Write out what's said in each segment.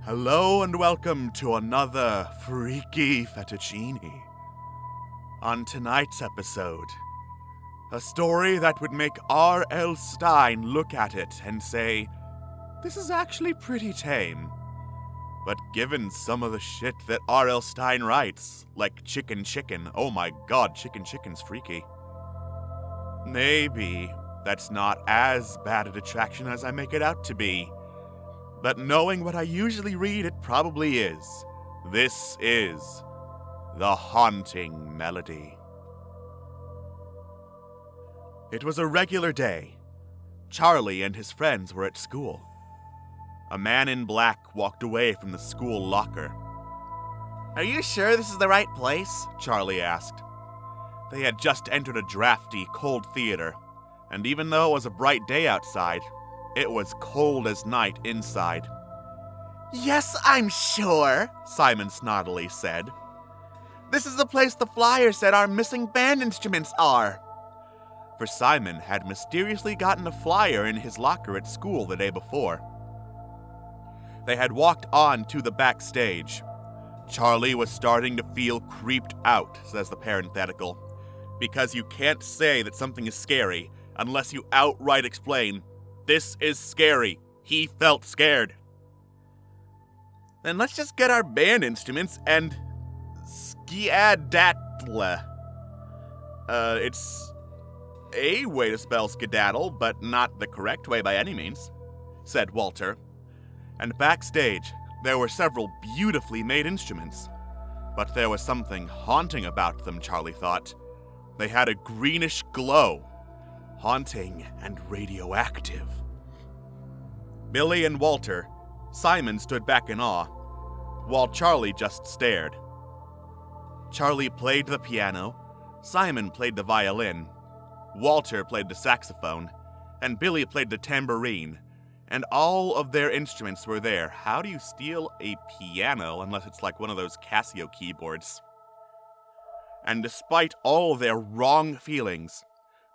Hello and welcome to another freaky fettuccine. On tonight's episode, a story that would make R.L. Stine look at it and say, this is actually pretty tame. But given some of the shit that R.L. Stine writes, like Chicken, oh my god, Chicken's freaky. Maybe that's not as bad a detraction as I make it out to be. But knowing what I usually read, it probably is. This is The Haunting Melody. It was a regular day. Charlie and his friends were at school. A man in black walked away from the school locker. "Are you sure this is the right place?" Charlie asked. They had just entered a drafty, cold theater, and even though it was a bright day outside, it was cold as night inside. "Yes, I'm sure," Simon snottily said. "This is the place the flyer said our missing band instruments are." For Simon had mysteriously gotten a flyer in his locker at school the day before. They had walked on to the backstage. Charlie was starting to feel creeped out, says the parenthetical, because you can't say that something is scary unless you outright explain, "This is scary. He felt scared." "Then let's just get our band instruments and skedaddle." It's a way to spell skedaddle, but not the correct way by any means, said Walter. And backstage, there were several beautifully made instruments. But there was something haunting about them, Charlie thought. They had a greenish glow, haunting and radioactive. Billy and Walter, Simon stood back in awe, while Charlie just stared. Charlie played the piano, Simon played the violin, Walter played the saxophone, and Billy played the tambourine, and all of their instruments were there. How do you steal a piano unless it's like one of those Casio keyboards? And despite all their wrong feelings,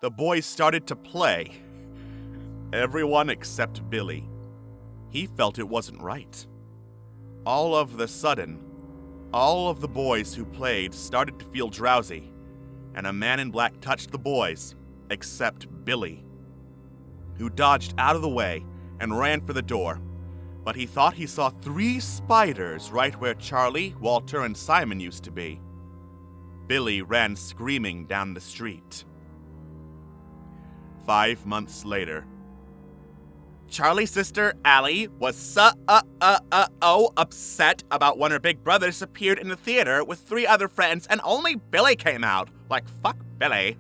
the boys started to play. Everyone except Billy. He felt it wasn't right. All of the sudden, all of the boys who played started to feel drowsy, and a man in black touched the boys, except Billy, who dodged out of the way and ran for the door, but he thought he saw 3 spiders right where Charlie, Walter, and Simon used to be. Billy ran screaming down the street. 5 months later. Charlie's sister, Allie, was so upset about when her big brother disappeared in the theater with 3 other friends and only Billy came out. Like, fuck Billy.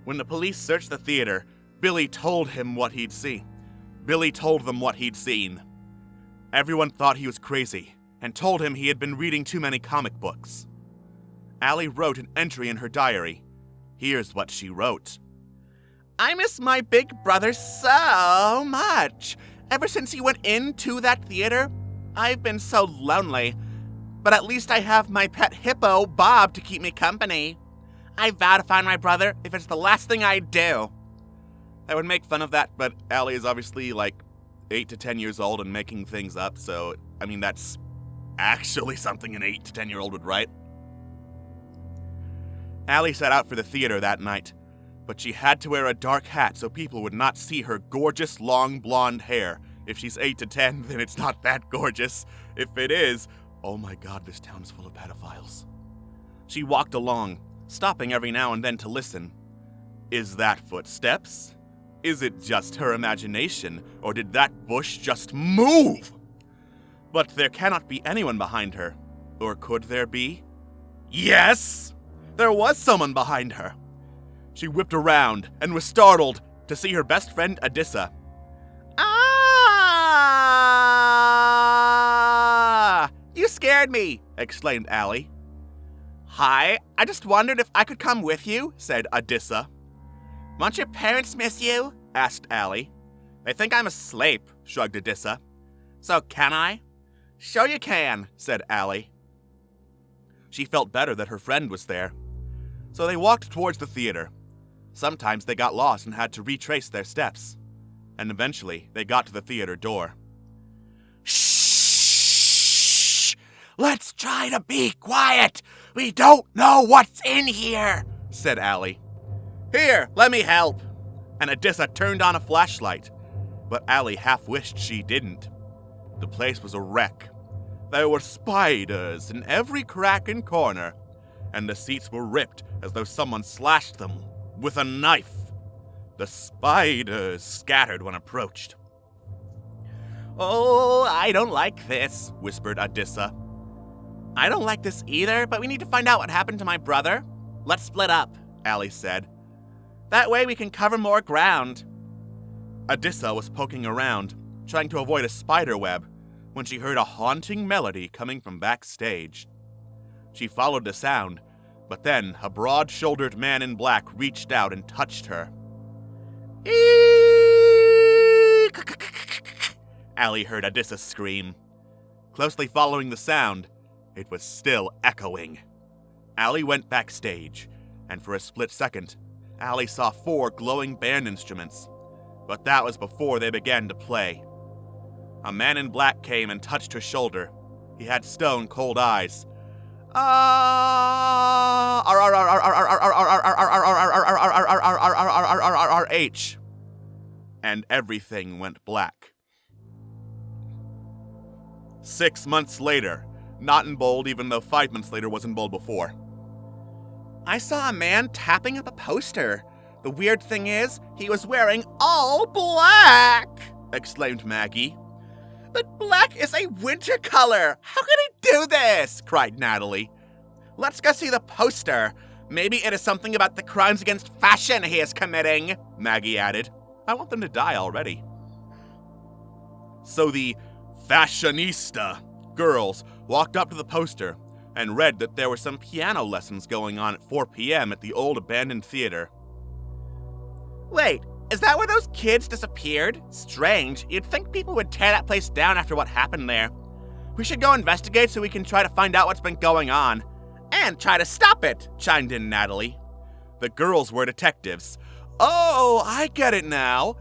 When the police searched the theater, Billy told them what he'd seen. Everyone thought he was crazy and told him he had been reading too many comic books. Allie wrote an entry in her diary. Here's what she wrote. "I miss my big brother so much. Ever since he went into that theater, I've been so lonely. But at least I have my pet hippo, Bob, to keep me company. I vow to find my brother if it's the last thing I do." I would make fun of that, but Allie is obviously like 8 to 10 years old and making things up, so, I mean, that's actually something an 8 to 10-year-old would write. Allie set out for the theater that night, but she had to wear a dark hat so people would not see her gorgeous long blonde hair. If she's 8 to 10, then it's not that gorgeous. If it is, oh my god, this town is full of pedophiles. She walked along, stopping every now and then to listen. Is that footsteps? Is it just her imagination, or did that bush just move? But there cannot be anyone behind her. Or could there be? Yes! There was someone behind her. She whipped around and was startled to see her best friend Adissa. "Ah! You scared me," exclaimed Allie. "Hi, I just wondered if I could come with you," said Adissa. "Won't your parents miss you?" asked Allie. "They think I'm asleep," shrugged Adissa. "So can I?" "Sure you can," said Allie. She felt better that her friend was there. So they walked towards the theater. Sometimes they got lost and had to retrace their steps. And eventually, they got to the theater door. "Shh!" Let's try to be quiet. We don't know what's in here, said Allie. Here, let me help. And Adissa turned on a flashlight, but Allie half wished she didn't. The place was a wreck. There were spiders in every crack and corner, and the seats were ripped as though someone slashed them with a knife. The spiders scattered when approached. Oh, I don't like this, whispered Adissa. I don't like this either, but we need to find out what happened to my brother. Let's split up, Allie said. That way we can cover more ground. Adissa was poking around, trying to avoid a spider web, when she heard a haunting melody coming from backstage. She followed the sound, but then a broad-shouldered man in black reached out and touched her. Allie heard Adissa scream. Closely following the sound, it was still echoing. Allie went backstage, and for a split second, Allie saw 4 glowing band instruments, but that was before they began to play. A man in black came and touched her shoulder. He had stone-cold eyes. RH. And everything went black. 6 months later, not in bold even though 5 months later was in bold before. I saw a man tapping up a poster. The weird thing is, he was wearing all black, exclaimed Maggie. But black is a winter color. How could he do this? Cried Natalie. Let's go see the poster. Maybe it is something about the crimes against fashion he is committing, Maggie added. I want them to die already. So the fashionista girls walked up to the poster and read that there were some piano lessons going on at 4 p.m. at the old abandoned theater. Wait, is that where those kids disappeared? Strange. You'd think people would tear that place down after what happened there. We should go investigate so we can try to find out what's been going on. And try to stop it, chimed in Natalie. The girls were detectives. Oh, I get it now.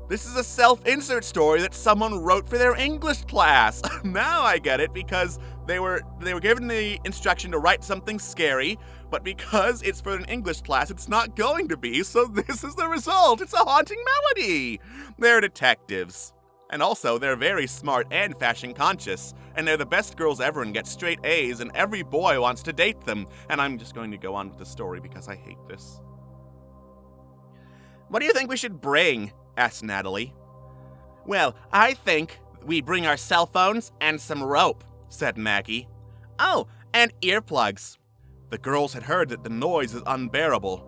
This is a self-insert story that someone wrote for their English class. Now I get it, because they were given the instruction to write something scary, but because it's for an English class, it's not going to be, so this is the result. It's a haunting melody. They're detectives. And also, they're very smart and fashion conscious, and they're the best girls ever and get straight A's, and every boy wants to date them. And I'm just going to go on with the story because I hate this. What do you think we should bring? Asked Natalie. Well, I think we bring our cell phones and some rope, said Maggie. Oh, and earplugs. The girls had heard that the noise is unbearable.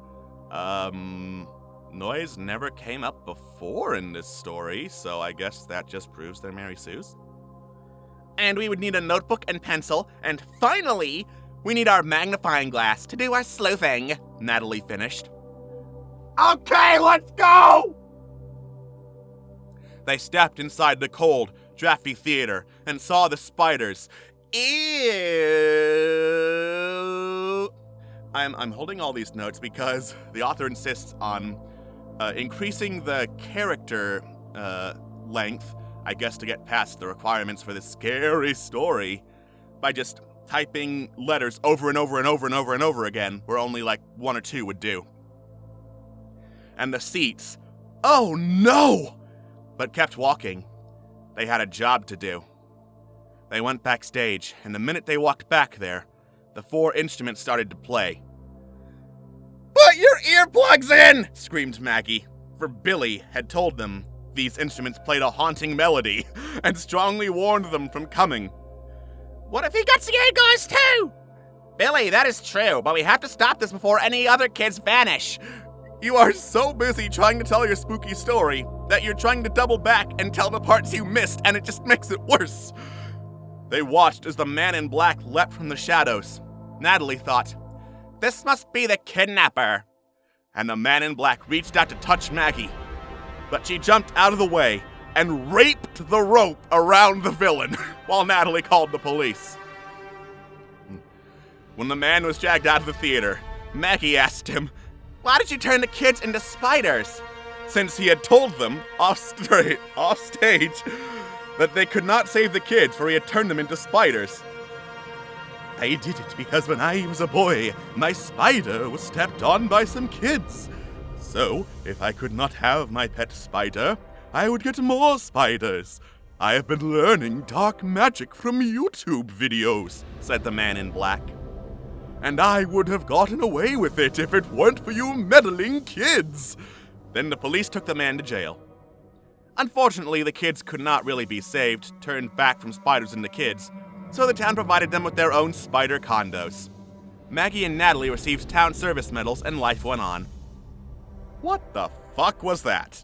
Noise never came up before in this story, so I guess that just proves they're Mary Sue's. And we would need a notebook and pencil, and finally, we need our magnifying glass to do our sleuthing, Natalie finished. Okay, let's go! They stepped inside the cold, drafty theater and saw the spiders. Ew! I'm holding all these notes because the author insists on increasing the character length, I guess to get past the requirements for this scary story, by just typing letters over and over and over and over and over again, where only like 1 or 2 would do. And the seats, oh no! But kept walking. They had a job to do. They went backstage, and the minute they walked back there, the 4 instruments started to play. Put your earplugs in! Screamed Maggie, for Billy had told them these instruments played a haunting melody and strongly warned them from coming. What if he got scared guys too? Billy, that is true, but we have to stop this before any other kids vanish. You are so busy trying to tell your spooky story that you're trying to double back and tell the parts you missed, and it just makes it worse. They watched as the man in black leapt from the shadows. Natalie thought, this must be the kidnapper. And the man in black reached out to touch Maggie, but she jumped out of the way and raped the rope around the villain while Natalie called the police. When the man was dragged out of the theater, Maggie asked him, why did you turn the kids into spiders? Since he had told them, off stage, that they could not save the kids, for he had turned them into spiders. I did it because when I was a boy, my spider was stepped on by some kids. So, if I could not have my pet spider, I would get more spiders. I have been learning dark magic from YouTube videos, said the man in black. And I would have gotten away with it if it weren't for you meddling kids. Then the police took the man to jail. Unfortunately, the kids could not really be saved, turned back from spiders into kids, so the town provided them with their own spider condos. Maggie and Natalie received town service medals and life went on. What the fuck was that?